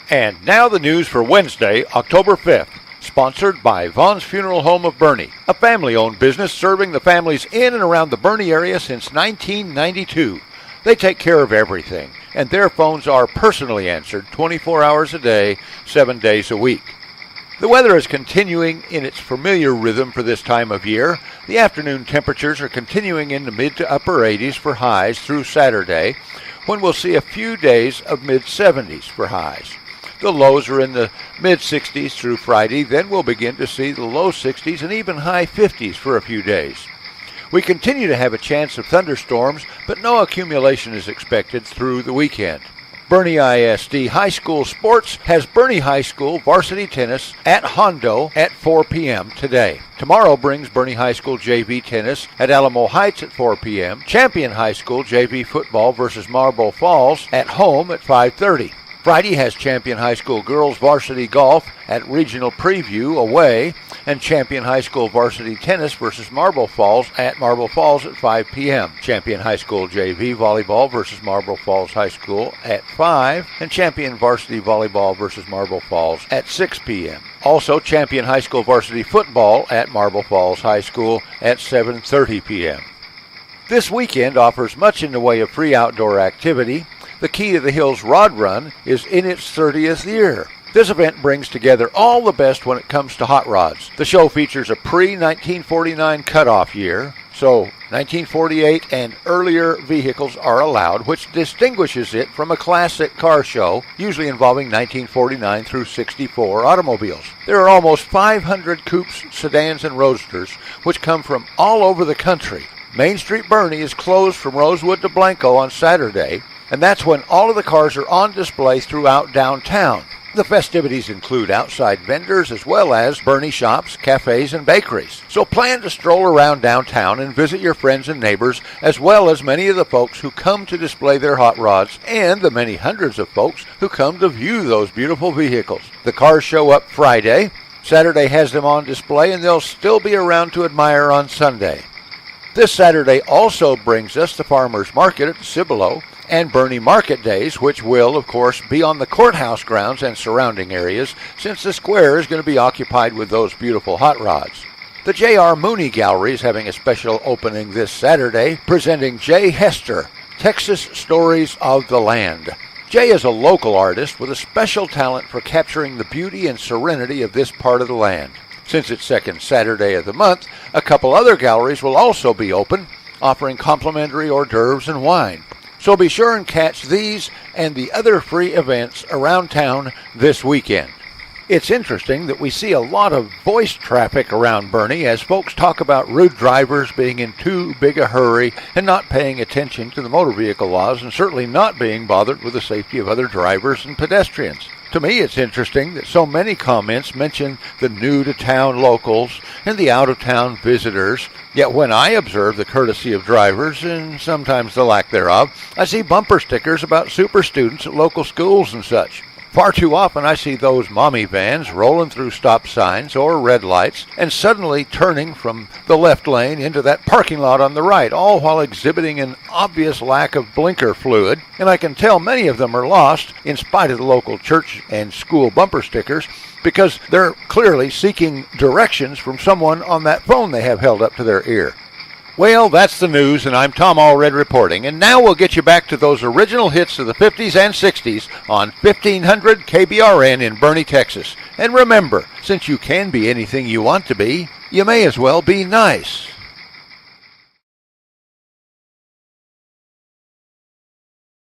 And now the news for Wednesday, October 5th. Sponsored by Vaughn's Funeral Home of Boerne, a family-owned business serving the families in and around the Boerne area since 1992. They take care of everything, and their phones are personally answered 24 hours a day, 7 days a week. The weather is continuing in its familiar rhythm for this time of year. The afternoon temperatures are continuing in the mid to upper 80s for highs through Saturday, when we'll see a few days of mid-70s for highs. The lows are in the mid-60s through Friday, then we'll begin to see the low 60s and even high 50s for a few days. We continue to have a chance of thunderstorms, but no accumulation is expected through the weekend. Boerne ISD High School Sports has Boerne High School varsity tennis at Hondo at 4 p.m. today. Tomorrow brings Boerne High School JV tennis at Alamo Heights at 4 p.m. Champion High School JV football versus Marble Falls at home at 5:30. Friday has Champion High School girls varsity golf at Regional Preview away, and Champion High School varsity tennis versus Marble Falls at 5 p.m. Champion High School JV volleyball versus Marble Falls High School at 5, and Champion varsity volleyball versus Marble Falls at 6 p.m. Also, Champion High School varsity football at Marble Falls High School at 7:30 p.m. This weekend offers much in the way of free outdoor activity. The Key to the Hills Rod Run is in its 30th year. This event brings together all the best when it comes to hot rods. The show features a pre-1949 cutoff year, so 1948 and earlier vehicles are allowed, which distinguishes it from a classic car show, usually involving 1949 through 64 automobiles. There are almost 500 coupes, sedans, and roadsters, which come from all over the country. Main Street Boerne is closed from Rosewood to Blanco on Saturday, and that's when all of the cars are on display throughout downtown. The festivities include outside vendors as well as Boerne shops, cafes, and bakeries. So plan to stroll around downtown and visit your friends and neighbors, as well as many of the folks who come to display their hot rods and the many hundreds of folks who come to view those beautiful vehicles. The cars show up Friday. Saturday has them on display, and they'll still be around to admire on Sunday. This Saturday also brings us the Farmers Market at Cibolo and Boerne Market Days, which will, of course, be on the courthouse grounds and surrounding areas, since the square is going to be occupied with those beautiful hot rods. The J.R. Mooney Gallery is having a special opening this Saturday, presenting Jay Hester, Texas Stories of the Land. Jay is a local artist with a special talent for capturing the beauty and serenity of this part of the land. Since it's second Saturday of the month, a couple other galleries will also be open, offering complimentary hors d'oeuvres and wine. So be sure and catch these and the other free events around town this weekend. It's interesting that we see a lot of voice traffic around Boerne as folks talk about rude drivers being in too big a hurry and not paying attention to the motor vehicle laws, and certainly not being bothered with the safety of other drivers and pedestrians. To me, it's interesting that so many comments mention the new-to-town locals and the out-of-town visitors, yet when I observe the courtesy of drivers, and sometimes the lack thereof, I see bumper stickers about super students at local schools and such. Far too often I see those mommy vans rolling through stop signs or red lights and suddenly turning from the left lane into that parking lot on the right, all while exhibiting an obvious lack of blinker fluid, and I can tell many of them are lost, in spite of the local church and school bumper stickers, because they're clearly seeking directions from someone on that phone they have held up to their ear. Well, that's the news, and I'm Tom Allred reporting. And now we'll get you back to those original hits of the 50s and 60s on 1500 KBRN in Boerne, Texas. And remember, since you can be anything you want to be, you may as well be nice.